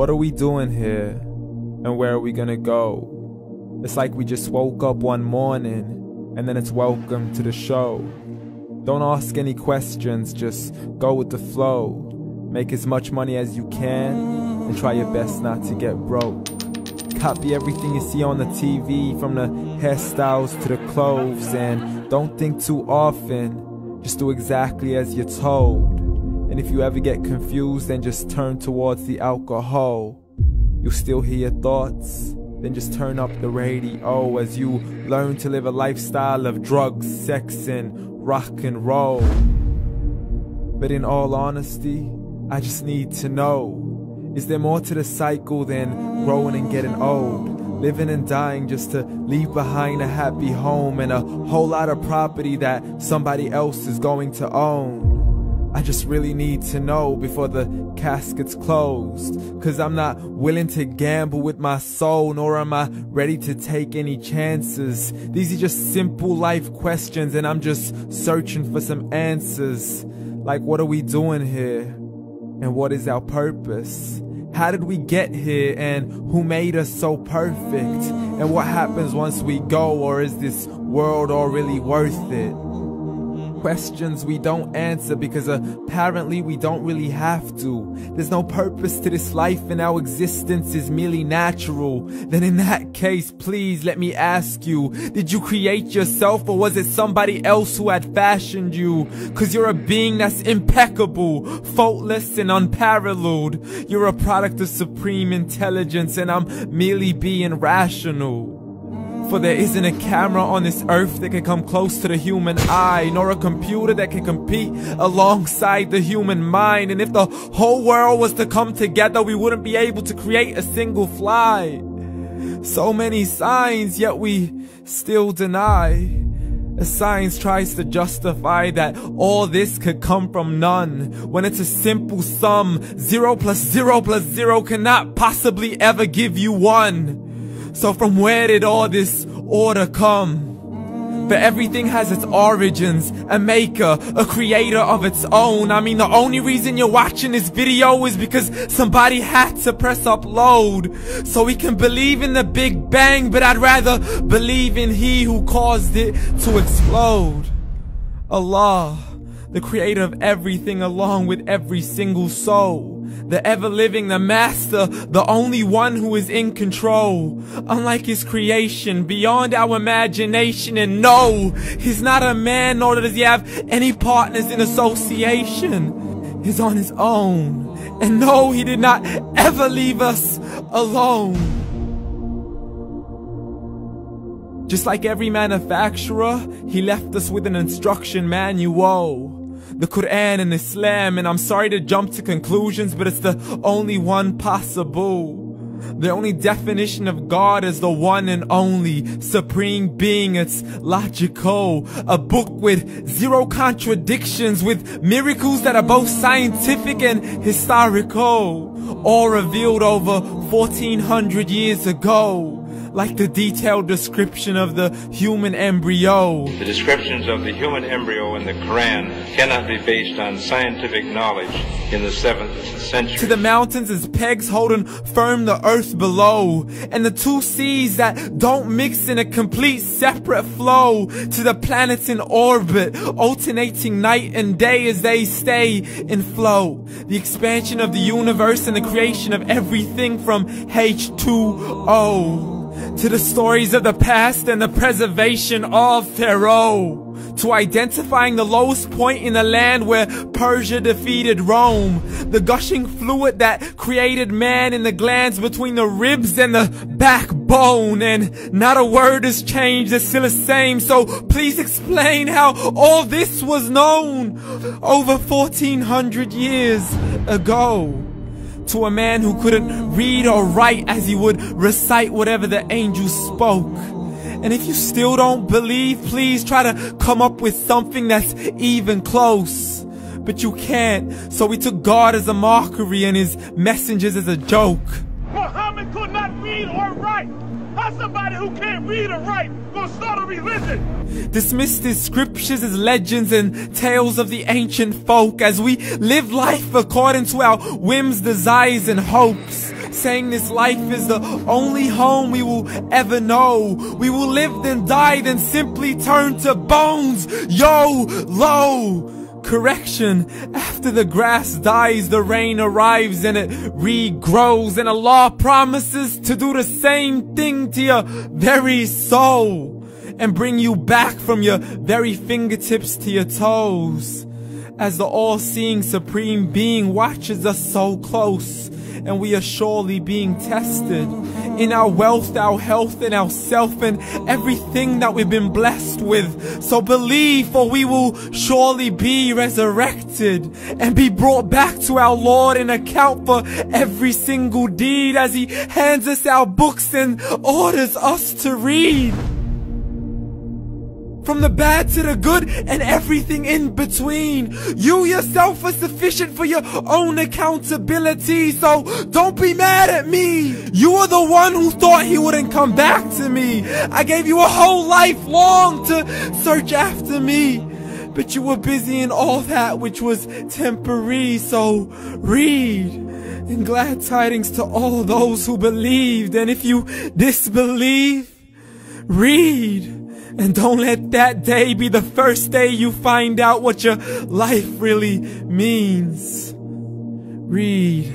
What are we doing here? And where are we gonna go? It's like we just woke up one morning, and then it's welcome to the show. Don't ask any questions, just go with the flow. Make as much money as you can, and try your best not to get broke. Copy everything you see on the TV, from the hairstyles to the clothes, and don't think too often, just do exactly as you're told. And if you ever get confused, then just turn towards the alcohol. You'll still hear your thoughts, then just turn up the radio as you learn to live a lifestyle of drugs, sex, and rock and roll. But in all honesty, I just need to know, is there more to the cycle than growing and getting old? Living and dying just to leave behind a happy home and a whole lot of property that somebody else is going to own. I just really need to know before the casket's closed, 'cause I'm not willing to gamble with my soul, nor am I ready to take any chances. These are just simple life questions, and I'm just searching for some answers. Like, what are we doing here? And what is our purpose? How did we get here, and who made us so perfect? And what happens once we go, or is this world all really worth it? Questions we don't answer because apparently we don't really have to. There's no purpose to this life and our existence is merely natural. Then in that case, please let me ask you, did you create yourself, or was it somebody else who had fashioned you? 'Cause you're a being that's impeccable, faultless and unparalleled. You're a product of supreme intelligence, and I'm merely being rational. For there isn't a camera on this earth that can come close to the human eye, nor a computer that can compete alongside the human mind. And if the whole world was to come together, we wouldn't be able to create a single fly. So many signs, yet we still deny. As science tries to justify that all this could come from none, when it's a simple sum. 0 plus 0 plus 0 cannot possibly ever give you 1. So from where did all this order come? For everything has its origins, a maker, a creator of its own. I mean, the only reason you're watching this video is because somebody had to press upload. So we can believe in the Big Bang, but I'd rather believe in He who caused it to explode. Allah, the creator of everything along with every single soul. The ever-living, the master, the only one who is in control. Unlike his creation, beyond our imagination. And no, he's not a man, nor does he have any partners in association. He's on his own. And no, he did not ever leave us alone. Just like every manufacturer, he left us with an instruction manual. The Quran and Islam, and I'm sorry to jump to conclusions, but it's the only one possible. The only definition of God is the one and only supreme being. It's logical, a book with 0 contradictions, with miracles that are both scientific and historical, all revealed over 1400 years ago. Like the detailed description of the human embryo. The descriptions of the human embryo in the Quran cannot be based on scientific knowledge in the 7th century. To the mountains as pegs holding firm the earth below, and the 2 seas that don't mix in a complete separate flow. To the planets in orbit, alternating night and day as they stay in flow. The expansion of the universe and the creation of everything from H2O. To the stories of the past and the preservation of Pharaoh. To identifying the lowest point in the land where Persia defeated Rome. The gushing fluid that created man in the glands between the ribs and the backbone. And not a word has changed, it's still the same. So please explain how all this was known over 1400 years ago. To a man who couldn't read or write, as he would recite whatever the angels spoke. And if you still don't believe, please try to come up with something that's even close. But you can't, so we took God as a mockery and his messengers as a joke. Muhammad could not read or write. How somebody who can't read or write gonna start a religion? Dismissed his scriptures as legends and tales of the ancient folk, as we live life according to our whims, desires, and hopes. saying this life is the only home we will ever know. We will live then die, then simply turn to bones. YOLO! Correction, after the grass dies, the rain arrives and it regrows, and Allah promises to do the same thing to your very soul and bring you back from your very fingertips to your toes, as the all-seeing supreme being watches us so close, and we are surely being tested in our wealth, our health, and our self, and everything that we've been blessed with. So believe, for we will surely be resurrected and be brought back to our Lord and account for every single deed, as He hands us our books and orders us to read. From the bad to the good and everything in between. You yourself are sufficient for your own accountability, so don't be mad at me. You are the one who thought He wouldn't come back to me. I gave you a whole life long to search after me, but you were busy in all that which was temporary. So read, and glad tidings to all those who believed. And if you disbelieve, read. And don't let that day be the first day you find out what your life really means. Read.